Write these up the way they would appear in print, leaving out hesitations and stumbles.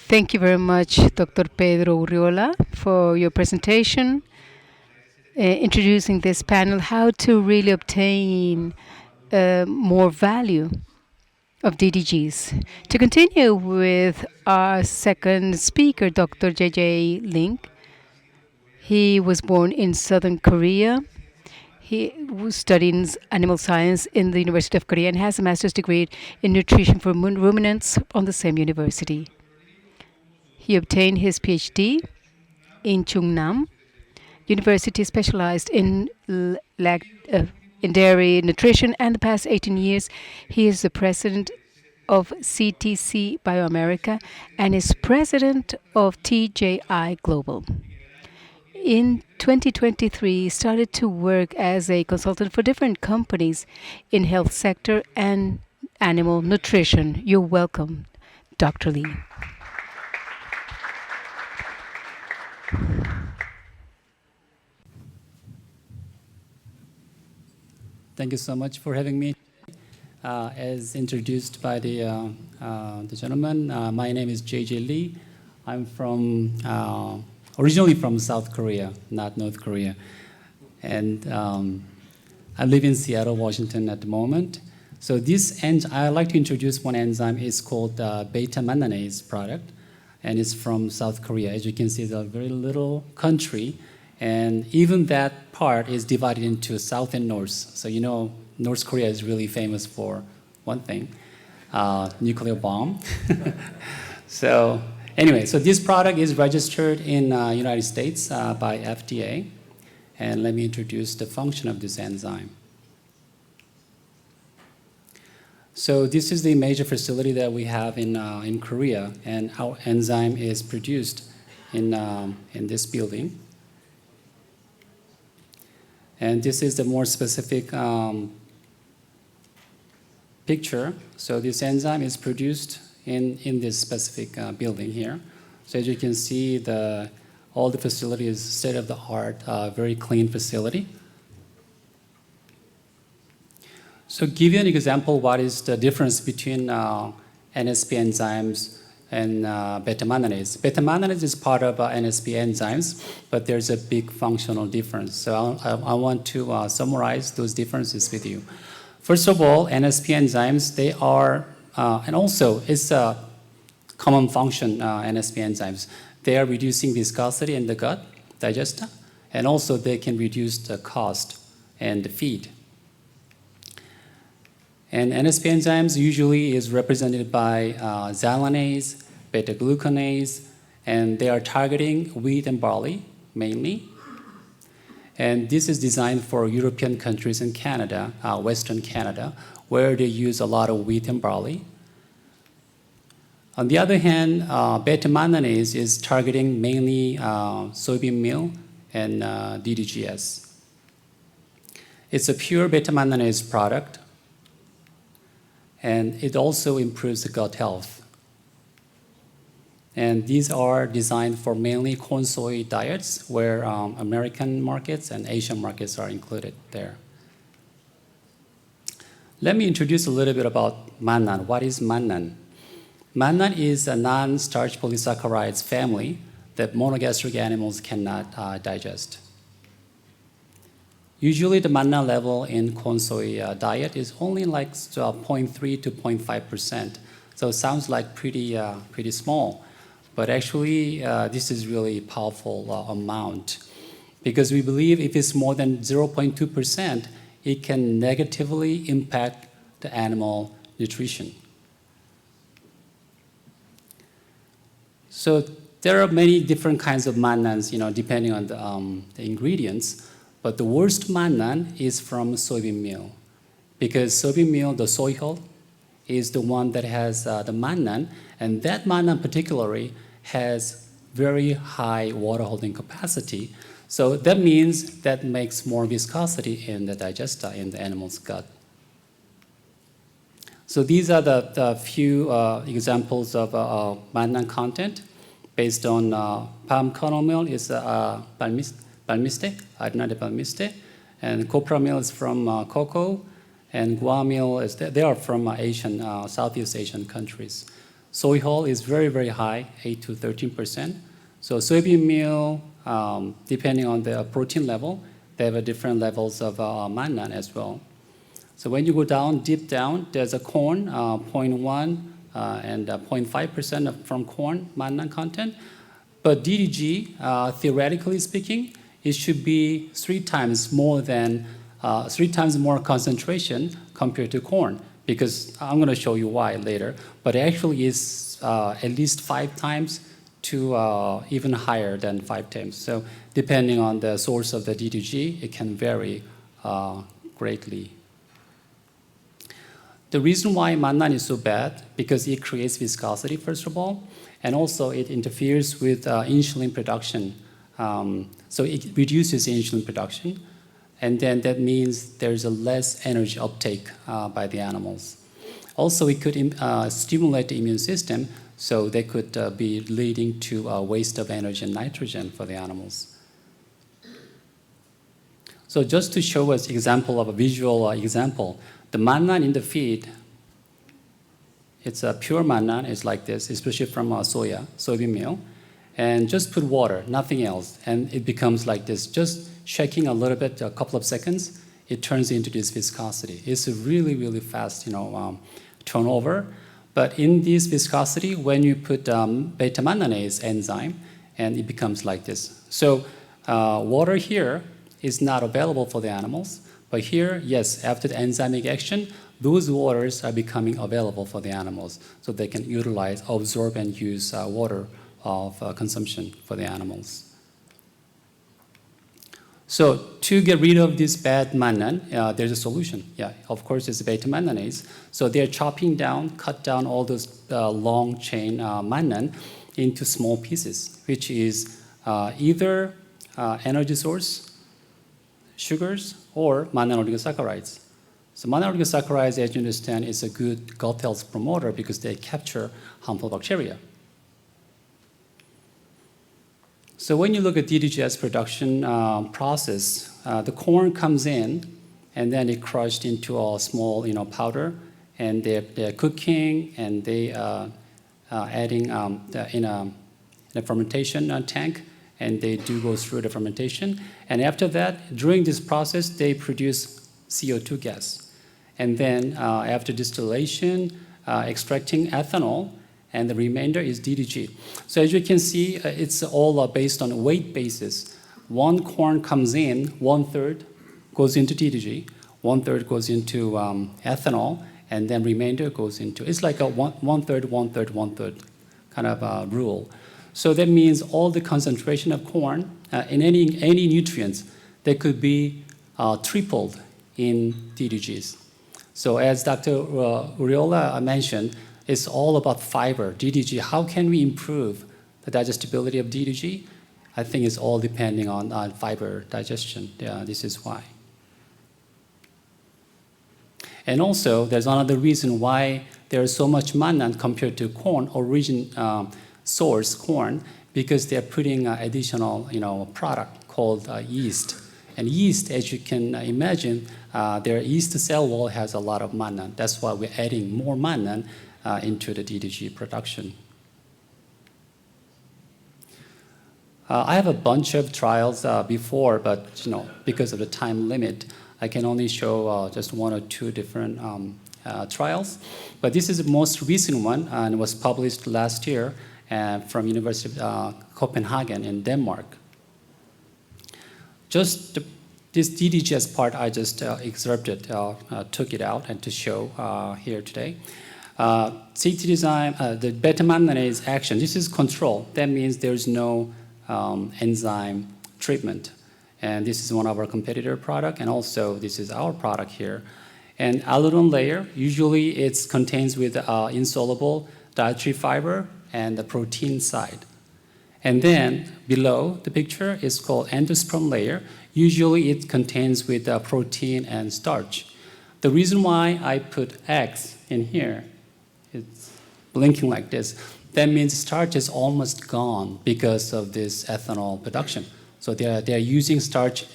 Thank you very much, Dr. Pedro Urriola, for your presentation, introducing this panel, how to really obtain more value of DDGs. To continue with our second speaker, Dr. JJ Link, he was born in Southern Korea. He was studying animal science in the University of Korea and has a master's degree in nutrition for ruminants on the same university. He obtained his PhD in Chungnam University, specialized in in dairy nutrition, and the past 18 years he is the president of CTC BioAmerica and is president of TJI Global. In 2023, he started to work as a consultant for different companies in health sector and animal nutrition. You're welcome, Dr. Lee. Thank you so much for having me. As introduced by the gentleman, my name is JJ Lee. I'm from originally from South Korea, not North Korea, and I live in Seattle, Washington at the moment. So this I like to introduce one enzyme. It's called beta manganese product, and it's from South Korea. As you can see, it's a very little country. And even that part is divided into South and North. So you know, North Korea is really famous for one thing, nuclear bomb. So anyway, so this product is registered in United States by FDA. And let me introduce the function of this enzyme. So this is the major facility that we have in Korea, and our enzyme is produced in this building. And this is the more specific picture. So this enzyme is produced in this specific building here. So as you can see, all the facility is state-of-the-art, very clean facility. So give you an example, what is the difference between NSP enzymes and beta manganese. Beta manganese is part of NSP enzymes, but there's a big functional difference. So I want to summarize those differences with you. First of all, NSP enzymes, they are, and also it's a common function, NSP enzymes. They are reducing viscosity in the gut, digester, and also they can reduce the cost and the feed. And NSP enzymes usually is represented by xylanase, beta-glucanase, and they are targeting wheat and barley mainly. And this is designed for European countries and Canada, Western Canada, where they use a lot of wheat and barley. On the other hand, beta-manganase is targeting mainly soybean meal and DDGS. It's a pure beta-manganase product, and it also improves the gut health. And these are designed for mainly corn soy diets, where American markets and Asian markets are included there. Let me introduce a little bit about mannan. What is mannan? Mannan is a non-starch polysaccharides family that monogastric animals cannot digest. Usually the manna level in corn soy diet is only like 0.3 to 0.5%. So it sounds like pretty small. But actually, this is really powerful amount, because we believe if it's more than 0.2%, it can negatively impact the animal nutrition. So there are many different kinds of mannans, depending on the ingredients. But the worst mannan is from soybean meal, because soybean meal, the soy hull, is the one that has the mannan, and that mannan particularly has very high water holding capacity. So that means that makes more viscosity in the digester in the animal's gut. So these are the few examples of mannan content based on palm kernel meal is palmiste, harina de palmiste, and copra meal is from cocoa, and guar meal they are from Asian, Southeast Asian countries. Soy hull is very, very high, 8 to 13%. So soybean meal, depending on the protein level, they have different levels of mannan as well. So when you go down, deep down, there's a corn, 0.1 and 0.5% from corn mannan content. But DDG, theoretically speaking, it should be 3 times more concentration compared to corn, because I'm going to show you why later. But it actually is at least 5 times to even higher than 5 times. So depending on the source of the DDG, it can vary greatly. The reason why mannan is so bad, because it creates viscosity, first of all, and also it interferes with insulin production. So it reduces insulin production, and then that means there's a less energy uptake by the animals. Also, it could stimulate the immune system, so they could be leading to waste of energy and nitrogen for the animals. So just to show us example of a visual example, the mannan in the feed, it's a pure mannan, it's like this, especially from soybean meal. And just put water, nothing else, and it becomes like this. Just shaking a little bit, a couple of seconds, it turns into this viscosity. It's a really, really fast, turnover. But in this viscosity, when you put beta-manganase enzyme, and it becomes like this. So water here is not available for the animals, but here, yes, after the enzymic action, those waters are becoming available for the animals, so they can utilize, absorb, and use water of consumption for the animals. So to get rid of this bad mannan, there's a solution. Yeah, of course, it's beta-manganase. So they're chopping down, cut down all those long chain mannan into small pieces, which is either energy source, sugars, or mannan oligosaccharides. So mannan oligosaccharides, as you understand, is a good gut health promoter because they capture harmful bacteria. So when you look at DDGS production process, the corn comes in, and then it crushed into a small, powder, and they're cooking, and they adding in a fermentation tank, and they do go through the fermentation. And after that, during this process, they produce CO2 gas. And then after distillation, extracting ethanol, and the remainder is DDG. So as you can see, it's all based on weight basis. One corn comes in, 1/3 goes into DDG, 1/3 goes into ethanol, and then remainder goes into, it's like a 1/3, 1/3, 1/3 kind of rule. So that means all the concentration of corn in any nutrients, they could be tripled in DDGs. So as Dr. Uriola mentioned, it's all about fiber, DDG. How can we improve the digestibility of DDG? I think it's all depending on fiber digestion. Yeah, this is why. And also, there's another reason why there's so much mannan compared to corn, source corn, because they're putting additional product called yeast. And yeast, as you can imagine, their yeast cell wall has a lot of mannan. That's why we're adding more mannan into the DDG production. I have a bunch of trials before, but because of the time limit, I can only show just 1 or 2 different trials. But this is the most recent one, and it was published last year from University of Copenhagen in Denmark. Just this DDGS part, I just excerpted, took it out, and to show here today. CT design, the beta-manganase action, this is control. That means there's no enzyme treatment. And this is one of our competitor product, and also this is our product here. And allulose layer, usually it contains with insoluble dietary fiber and the protein side. And then below the picture is called endosperm layer. Usually it contains with protein and starch. The reason why I put X in here, it's blinking like this. That means starch is almost gone because of this ethanol production. So they're using starch,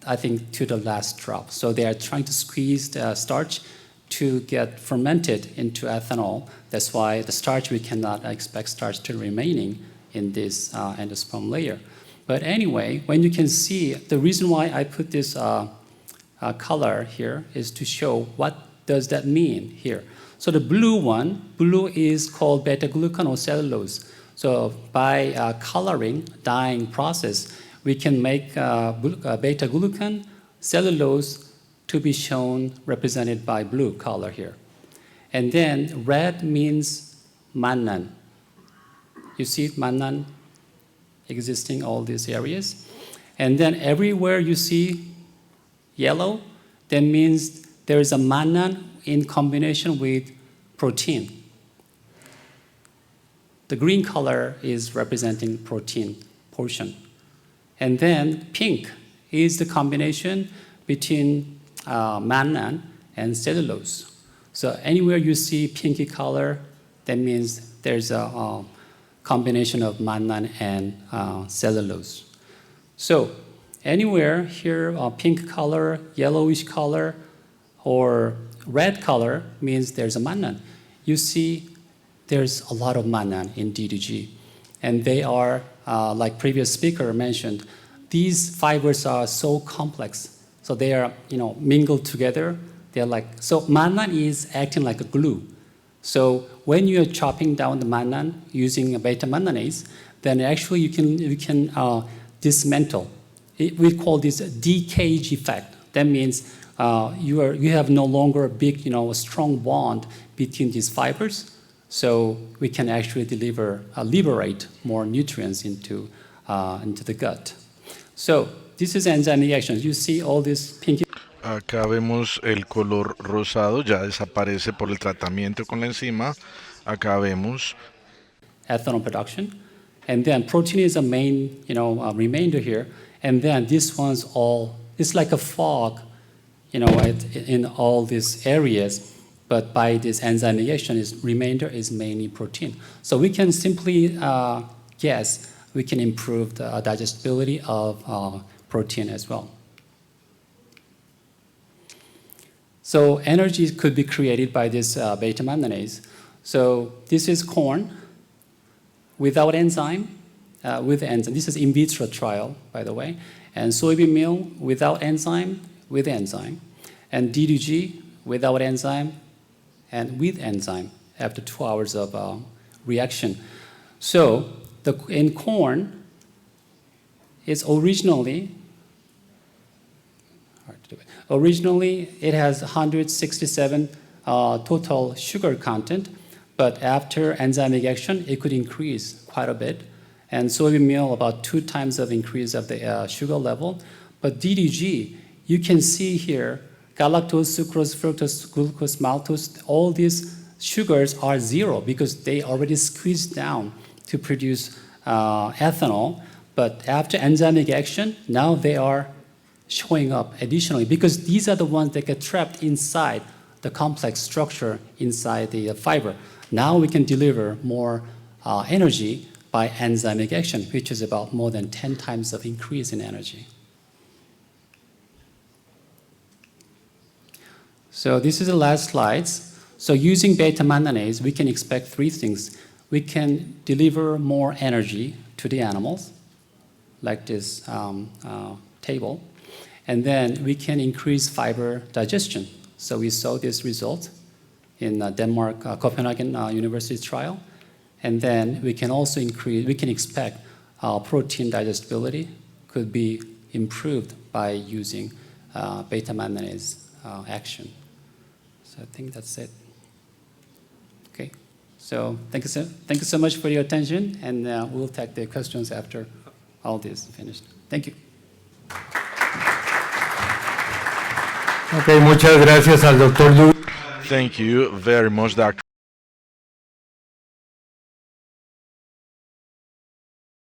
I think, to the last drop. So they are trying to squeeze the starch to get fermented into ethanol. That's why the starch, we cannot expect starch to remaining in this endosperm layer. But anyway, when you can see, the reason why I put this color here is to show what does that mean here. So the blue is called beta-glucan or cellulose. So by coloring, dyeing process, we can make beta-glucan, cellulose to be shown represented by blue color here. And then red means mannan. You see mannan existing all these areas. And then everywhere you see yellow, that means there is a mannan in combination with protein. The green color is representing protein portion. And then pink is the combination between mannan and cellulose. So anywhere you see pinky color, that means there's a combination of mannan and cellulose. So anywhere here, pink color, yellowish color, or red color means there's a mannan. You see there's a lot of mannan in DDG. And they are, like previous speaker mentioned, these fibers are so complex. So they are, mingled together. They're like, so mannan is acting like a glue. So when you're chopping down the mannan using a beta manganase, then actually you can dismantle. We call this a decage effect. That means you have no longer a big, strong bond between these fibers. So we can actually liberate more nutrients into the gut. So this is enzyme reactions. You see all this pinky. Acá vemos el color rosado, ya desaparece por el tratamiento con la enzima. Acá vemos Ethanol production. And then protein is a main, remainder here. And then this one's it's like a fog, in all these areas. But by this enzyme reaction, remainder is mainly protein. So we can simply guess we can improve the digestibility of protein as well. So energy could be created by this beta manganase. So this is corn without enzyme, with enzyme. This is in vitro trial, by the way. And soybean meal without enzyme, with enzyme. And DDG without enzyme, and with enzyme after 2 hours of reaction. So in corn, it's originally it has 167 total sugar content, but after enzyme reaction, it could increase quite a bit. And soybean meal, about 2 times of increase of the sugar level. But DDG, you can see here, galactose, sucrose, fructose, glucose, maltose, all these sugars are 0 because they already squeezed down to produce ethanol. But after enzymatic action, now they are showing up additionally because these are the ones that get trapped inside the complex structure inside the fiber. Now we can deliver more energy by enzymatic action, which is about more than 10 times of increase in energy. So this is the last slides. So using beta manganase, we can expect 3 things. We can deliver more energy to the animals, like this table. And then we can increase fiber digestion. So we saw this result in Denmark, Copenhagen University trial. And then we can also expect protein digestibility could be improved by using beta manganase action. So I think that's it. Okay. So thank you so much for your attention, and we'll take the questions after all this is finished. Thank you. Okay, muchas gracias al doctor Luis. Thank you very much, Dr.